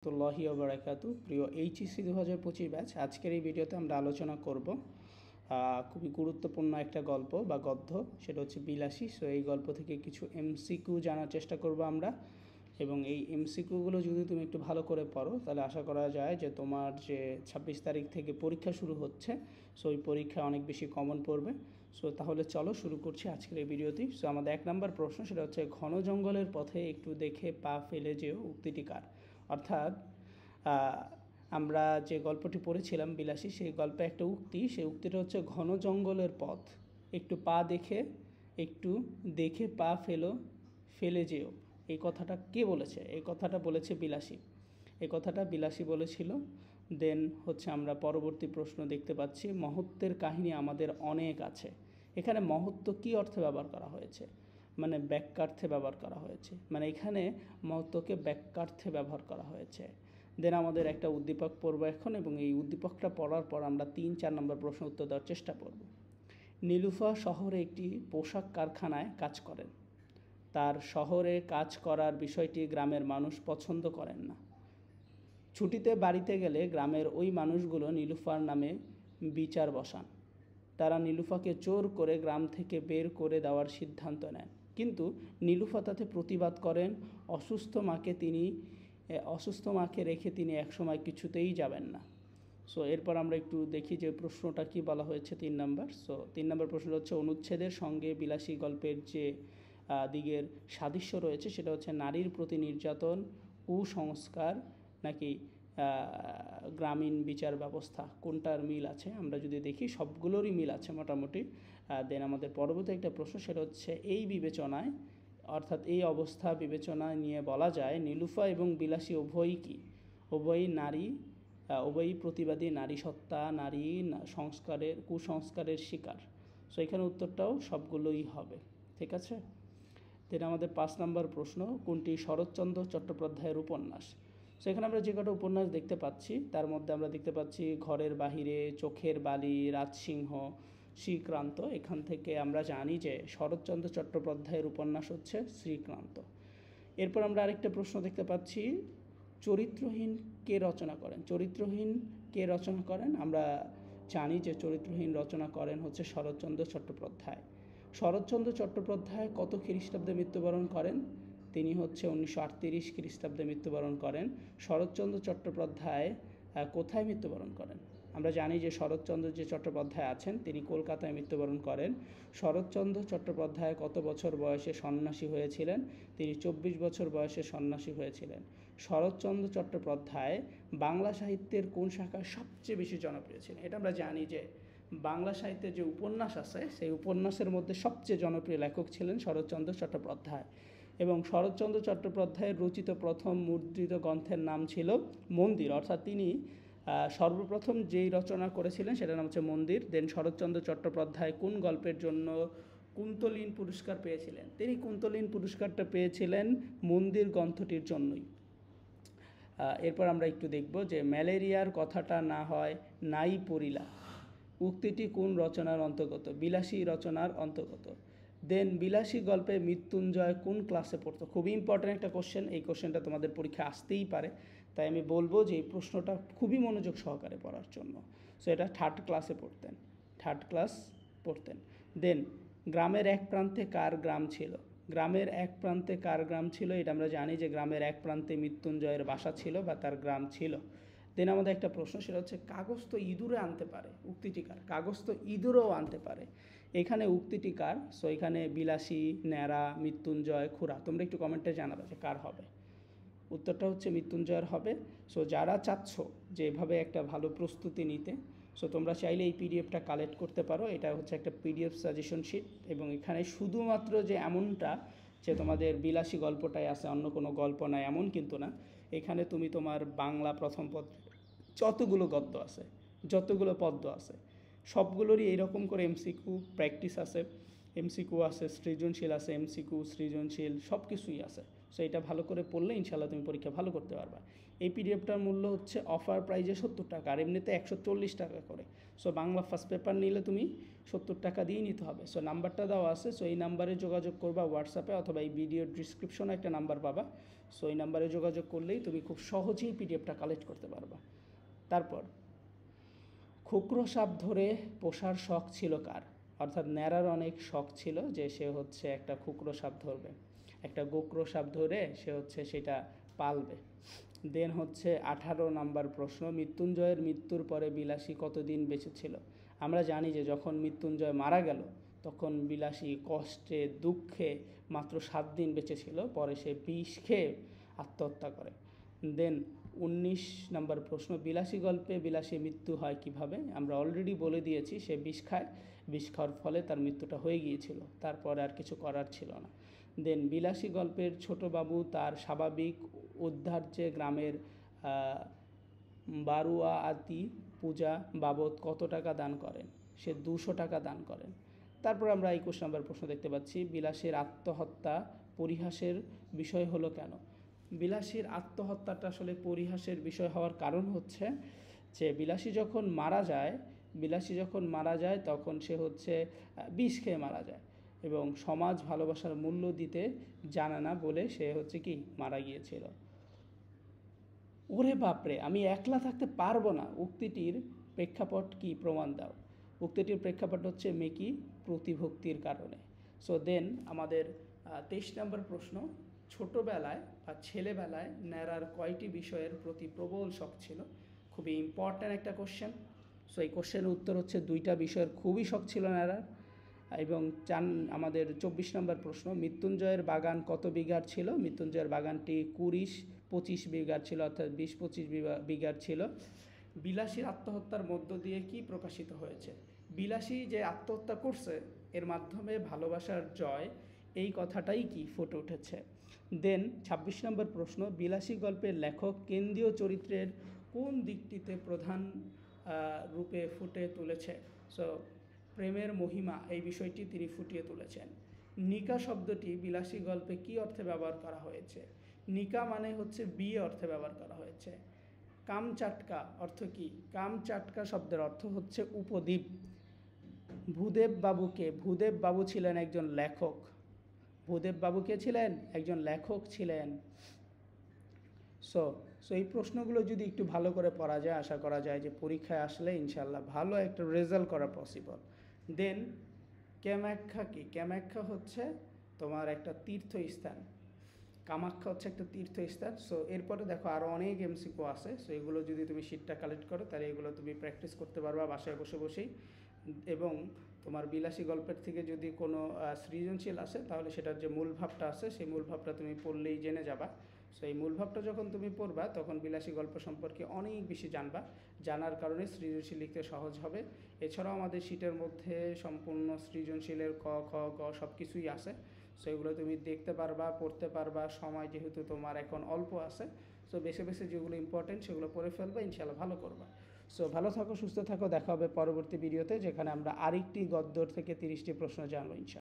তুল্লাহি ওয়া বারাকাতু। প্রিয় এইচএসসি 2025 ব্যাচ, আজকের এই ভিডিওতে আমরা আলোচনা করব খুবই গুরুত্বপূর্ণ একটা গল্প বা গদ্য, সেটা হচ্ছে বিলাসী। সো এই গল্প থেকে কিছু এমসিকিউ জানার চেষ্টা করব আমরা, এবং এই এমসিকিউগুলো যদি তুমি একটু ভালো করে পড়ো তাহলে আশা করা যায় যে তোমার যে 26 তারিখ থেকে পরীক্ষা শুরু হচ্ছে, সো ওই পরীক্ষা অনেক বেশি কমন পড়বে। সো তাহলে চলো শুরু করছি আজকের এই ভিডিওটি। সো আমাদের 1 নম্বর প্রশ্ন, সেটা হচ্ছে ঘন জঙ্গলের পথে একটু দেখে পা ফেলে যেও, উক্তিটি কার? অর্থাৎ আমরা যে গল্পটি পড়েছিলাম বিলাসী, সেই গল্পে একটা উক্তি, সেই উক্তিটা হচ্ছে ঘন জঙ্গলের পথ একটু দেখে পা ফেলে যেও। এই কথাটা কে বলেছে? এই কথাটা বলেছে বিলাসী। এই কথাটা বিলাসী বলেছিল। দেন হচ্ছে আমরা পরবর্তী প্রশ্ন দেখতে পাচ্ছি, মহত্বের কাহিনী আমাদের অনেক আছে। এখানে মহত্ব কী অর্থে ব্যবহার করা হয়েছে? মানে ব্যাক্যার্থে ব্যবহার করা হয়েছে, মানে এখানে মহত্বকে ব্যাক্যার্থে ব্যবহার করা হয়েছে। দেন আমাদের একটা উদ্দীপক পড়ব এখন, এবং এই উদ্দীপকটা পড়ার পর আমরা 3-4 নম্বর প্রশ্ন উত্তর দেওয়ার চেষ্টা করব। নীলুফা শহরে একটি পোশাক কারখানায় কাজ করেন। তার শহরে কাজ করার বিষয়টি গ্রামের মানুষ পছন্দ করেন না। ছুটিতে বাড়িতে গেলে গ্রামের ওই মানুষগুলো নীলুফার নামে বিচার বসান। তারা নীলুফাকে জোর করে গ্রাম থেকে বের করে দেওয়ার সিদ্ধান্ত নেন, কিন্তু নীলুফা তাতে প্রতিবাদ করেন। অসুস্থ মাকে রেখে তিনি একসময় কিছুতেই যাবেন না। সো এরপর আমরা একটু দেখি যে প্রশ্নটা কি বলা হয়েছে 3 নম্বর। সো 3 নম্বর প্রশ্ন হচ্ছে, অনুচ্ছেদের সঙ্গে বিলাসী গল্পের যে দিকের সাদৃশ্য রয়েছে সেটা হচ্ছে নারীর প্রতি নির্যাতন, কুসংস্কার নাকি গ্রামীণ বিচার ব্যবস্থা, কোনটার মিল আছে? আমরা যদি দেখি সবগুলোরই মিল আছে মোটামুটি। দেন আমাদের পরবর্তী একটা প্রশ্ন, সেটা হচ্ছে এই বিবেচনায়, অর্থাৎ এই অবস্থা বিবেচনায় নিয়ে বলা যায় নীলুফা এবং বিলাসী উভয়ই কি? উভয়ই প্রতিবাদী, নারী সত্তা, নারী কুসংস্কারের শিকার। সো এখানে উত্তরটাও সবগুলোই হবে, ঠিক আছে। দেন আমাদের 5 নম্বর প্রশ্ন, কোনটি শরৎচন্দ্র চট্টোপাধ্যায়ের উপন্যাস? সো এখানে আমরা যে কটা উপন্যাস দেখতে পাচ্ছি তার মধ্যে আমরা দেখতে পাচ্ছি ঘরের বাহিরে, চোখের বালি, রাজসিংহ, শ্রীক্রান্ত। এখান থেকে আমরা জানি যে শরৎচন্দ্র চট্টোপাধ্যায়ের উপন্যাস হচ্ছে শ্রীক্রান্ত। এরপর আমরা আরেকটা প্রশ্ন দেখতে পাচ্ছি, চরিত্রহীন কে রচনা করেন? আমরা জানি যে চরিত্রহীন রচনা করেন হচ্ছে শরৎচন্দ্র চট্টোপাধ্যায়। শরৎচন্দ্র চট্টোপাধ্যায় কত খ্রিস্টাব্দে মৃত্যুবরণ করেন? তিনি হচ্ছে 1938 খ্রিস্টাব্দে মৃত্যুবরণ করেন। শরৎচন্দ্র চট্টোপাধ্যায় কোথায় মৃত্যুবরণ করেন? আমরা জানি যে শরৎচন্দ্র যে চট্টোপাধ্যায় আছেন তিনি কলকাতায় মৃত্যুবরণ করেন। শরৎচন্দ্র চট্টোপাধ্যায় কত বছর বয়সে সন্ন্যাসী হয়েছিলেন? তিনি 24 বছর বয়সে সন্ন্যাসী হয়েছিলেন। শরৎচন্দ্র চট্টোপাধ্যায় বাংলা সাহিত্যের কোন শাখায় সবচেয়ে বেশি জনপ্রিয় ছিলেন? এটা আমরা জানি যে বাংলা সাহিত্যের যে উপন্যাস আছে সেই উপন্যাসের মধ্যে সবচেয়ে জনপ্রিয় লেখক ছিলেন শরৎচন্দ্র চট্টোপাধ্যায়, এবং শরৎচন্দ্র চট্টোপাধ্যায়ের রচিত প্রথম মুদ্রিত গ্রন্থের নাম ছিল মন্দির, অর্থাৎ তিনি সর্বপ্রথম যেই রচনা করেছিলেন সেটার নাম হচ্ছে মন্দির। দেন শরৎচন্দ্র চট্টোপাধ্যায় কোন গল্পের জন্য কুন্তলীন পুরস্কার পেয়েছিলেন? তিনি কুন্তলীন পুরস্কারটা পেয়েছিলেন মন্দির গ্রন্থটির জন্যই। এরপর আমরা একটু দেখব যে ম্যালেরিয়ার কথাটা না হয় নাই পড়িলা, উক্তিটি কোন রচনার অন্তর্গত? বিলাসী রচনার অন্তর্গত। দেন বিলাসী গল্পে মৃত্যুঞ্জয় কোন ক্লাসে পড়তো? খুবই ইম্পর্ট্যান্ট একটা কোশ্চেন, এই কোশ্চেনটা তোমাদের পরীক্ষা আসতেই পারে, তাই আমি বলবো যে এই প্রশ্নটা খুবই মনোযোগ সহকারে পড়ার জন্য। সো এটা থার্ড ক্লাস পড়তেন। দেন গ্রামের এক প্রান্তে কার গ্রাম ছিল? এটা আমরা জানি যে গ্রামের এক প্রান্তে মৃত্যুঞ্জয়ের বাসা ছিল বা তার গ্রাম ছিল। দেন আমাদের একটা প্রশ্ন, সেটা হচ্ছে কাগজ তো ইঁদুরে আনতে পারে, উক্তিটি কার? কাগজ তো ইঁদুরেও আনতে পারে, এখানে উক্তিটি কার? সো এখানে বিলাসী, ন্যাড়া, মৃত্যুঞ্জয়, খুড়া। তোমরা একটু কমেন্টে জানাবে যে কার হবে। উত্তরটা হচ্ছে মৃত্যুঞ্জয়ের হবে। সো যারা চাচ্ছ যে এভাবে একটা ভালো প্রস্তুতি নিতে, সো তোমরা চাইলে এই পিডিএফটা কালেক্ট করতে পারো। এটা হচ্ছে একটা পিডিএফ সাজেশন শিট, এবং এখানে শুধুমাত্র যে এমনটা যে তোমাদের বিলাসী গল্পটাই আছে, অন্য কোনো গল্প নাই এমন কিন্তু না। এখানে তুমি তোমার বাংলা প্রথম পত্র যতগুলো পদ্য আছে সবগুলোরই এইরকম করে এমসিকিউ প্র্যাকটিস আছে, সৃজনশীল আছে, সব কিছুই আছে। সো এটা ভালো করে পড়লে ইনশাল্লাহ তুমি পরীক্ষা ভালো করতে পারবা। এই পিডিএফটার মূল্য হচ্ছে অফার প্রাইজে 70 টাকা, আর এমনিতে 140 টাকা করে। সো বাংলা ফার্স্ট পেপার নিলে তুমি 70 টাকা দিয়েই নিতে হবে। সো নাম্বারটা দেওয়া আছে, সো এই নাম্বারে যোগাযোগ করবা হোয়াটসঅ্যাপে, অথবা এই ভিডিওর ডিসক্রিপশনে একটা নাম্বার পাবা। সো এই নাম্বারে যোগাযোগ করলেই তুমি খুব সহজেই পিডিএফটা কালেক্ট করতে পারবা। তারপর, খুকরো সাপ ধরে পোষার শখ ছিল কার? অর্থাৎ ন্যাড়ার অনেক শখ ছিল যে সে হচ্ছে একটা খুকরো সাপ ধরবে, একটা গোকরো সাপ ধরে সে হচ্ছে সেটা পালবে। দেন হচ্ছে 18 নাম্বার প্রশ্ন, মৃত্যুঞ্জয়ের মৃত্যুর পরে বিলাসী কতদিন বেঁচে ছিল? আমরা জানি যে যখন মৃত্যুঞ্জয় মারা গেল তখন বিলাসী কষ্টে দুঃখে মাত্র 7 দিন বেঁচে ছিল, পরে সে বিষ খেয়ে আত্মহত্যা করে। দেন 19 নাম্বার প্রশ্ন, বিলাসী গল্পে বিলাসী মৃত্যু হয় কিভাবে? আমরা অলরেডি বলে দিয়েছি, সে বিষ খায়, বিষ খাওয়ার ফলে তার মৃত্যুটা হয়ে গিয়েছিল, তারপর আর কিছু করার ছিল না। দেন বিলাসী গল্পের ছোট বাবু তার স্বাভাবিক উদ্ধার্যে গ্রামের বারুয়া আতি পূজা বাবদ কত টাকা দান করেন? সে 200 টাকা দান করেন। তারপর আমরা 21 নম্বর প্রশ্ন দেখতে পাচ্ছি, বিলাসীর আত্মহত্যা পরিহাসের বিষয় হলো কেন? বিলাসীর আত্মহত্যাটা আসলে পরিহাসের বিষয় হওয়ার কারণ হচ্ছে যে বিলাসী যখন মারা যায় তখন সে হচ্ছে বিষ খেয়ে মারা যায়, এবং সমাজ ভালোবাসার মূল্য দিতে জানে না বলে সে হচ্ছে কি মারা গিয়েছিল। ওরে বাপরে, আমি একলা থাকতে পারবো না উক্তিটির প্রেক্ষাপট কি? প্রমাণ দাও। উক্তিটির প্রেক্ষাপট হচ্ছে মেকি প্রতিভক্তির কারণে। সো দেন আমাদের 23 নম্বর প্রশ্ন, ছোটোবেলায় বা ছেলেবেলায় ন্যাড়ার কয়টি বিষয়ের প্রতি প্রবল শখ ছিল? খুবই ইম্পর্ট্যান্ট একটা কোশ্চেন। সো এই কোশ্চেনের উত্তর হচ্ছে 2টা বিষয়ের খুবই শখ ছিল ন্যাড়ার। এবং আমাদের 24 নম্বর প্রশ্ন, মৃত্যুঞ্জয়ের বাগান কত বিঘার ছিল? মৃত্যুঞ্জয়ের বাগানটি 20-25 বিঘার ছিল, অর্থাৎ 20-25 বিঘার ছিল। বিলাসীর আত্মহত্যার মধ্য দিয়ে কি প্রকাশিত হয়েছে? বিলাসী যে আত্মহত্যা করছে এর মাধ্যমে ভালোবাসার জয়, এই কথাটাই কি ফুটে উঠেছে। দেন 26 নম্বর প্রশ্ন, বিলাসী গল্পের লেখক কেন্দ্রীয় চরিত্রের কোন দিকটিতে প্রধান রূপে ফুটে তুলেছে? সো প্রেমের মহিমা এই বিষয়টি তিনি ফুটিয়ে তুলেছেন। নিকা শব্দটি বিলাসী গল্পে কী অর্থে ব্যবহার করা হয়েছে? নিকা মানে হচ্ছে বিয়ে অর্থে ব্যবহার করা হয়েছে। কামচাটকা অর্থ কী? কামচাটকা শব্দের অর্থ হচ্ছে উপদ্বীপ। ভূদেব বাবু ছিলেন একজন লেখক। ভূদেব বাবু কে ছিলেন? একজন লেখক ছিলেন। সো এই প্রশ্নগুলো যদি একটু ভালো করে পড়া যায়, আশা করা যায় যে পরীক্ষায় আসলে ইনশাল্লাহ ভালো একটা রেজাল্ট করা পসিবল। দেন কামাখ্যা কি? কামাখ্যা হচ্ছে তোমার একটা তীর্থস্থান। কামাখ্যা হচ্ছে একটা তীর্থস্থান। সো এরপরে দেখো আরও অনেক এমসিকিউ আছে। সো এগুলো যদি তুমি শিটটা কালেক্ট করো তাহলে এগুলো তুমি প্র্যাকটিস করতে পারবা বাসায় বসে বসেই। এবং তোমার বিলাসী গল্পের থেকে যদি কোনো সৃজনশীল আসে তাহলে সেটার যে মূল ভাবটা আছে সেই মূল ভাবটা তুমি পড়লেই জেনে যাবা। সো এই মূল ভাবটা যখন তুমি পড়বা তখন বিলাসী গল্প সম্পর্কে অনেক বেশি জানবা, জানার কারণে সৃজনশীল লিখতে সহজ হবে। এছাড়াও আমাদের শিটের মধ্যে সম্পূর্ণ সৃজনশীলের ক খ গ সব কিছুই আছে। সো এগুলো তুমি দেখতে পারবা, পড়তে পারবা। সময় যেহেতু তোমার এখন অল্প আছে, সো বেছে বেছে যেগুলো ইম্পর্টেন্ট সেগুলো পড়ে ফেলবা, ইনশাল্লাহ ভালো করবা। সো ভালো থাকো, সুস্থ থাকো, দেখা হবে পরবর্তী ভিডিওতে যেখানে আমরা আরেকটি গদ্যর থেকে 30টি প্রশ্ন জানবো ইনশাল্লাহ।